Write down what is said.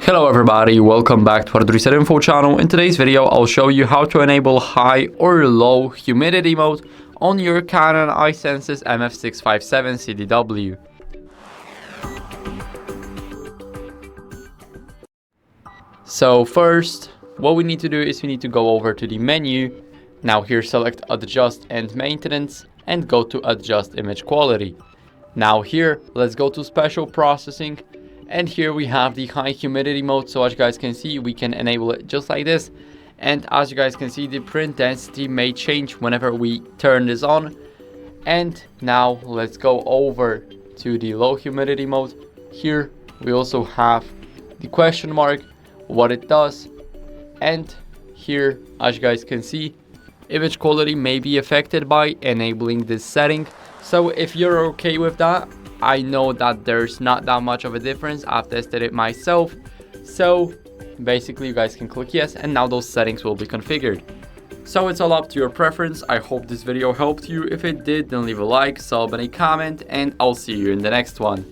Hello everybody, welcome back to our Reset Info channel. In today's video, I'll show you how to enable high or low humidity mode on your Canon i-SENSYS MF657Cdw. So first, what we need to do is we need to go over to the menu. Now here select Adjust and Maintenance and go to Adjust Image Quality. Now here, let's go to Special Processing. And here we have the high humidity mode. So as you guys can see, we can enable it just like this. And as you guys can see, the print density may change whenever we turn this on. And now let's go over to the low humidity mode. Here we also have the question mark, what it does. And here, as you guys can see, image quality may be affected by enabling this setting. So if you're okay with that, I know that there's not that much of a difference. I've tested it myself. So basically you guys can click yes, and now those settings will be configured. So it's all up to your preference. I hope this video helped you. If it did, then leave a like, sub, and a comment, and I'll see you in the next one.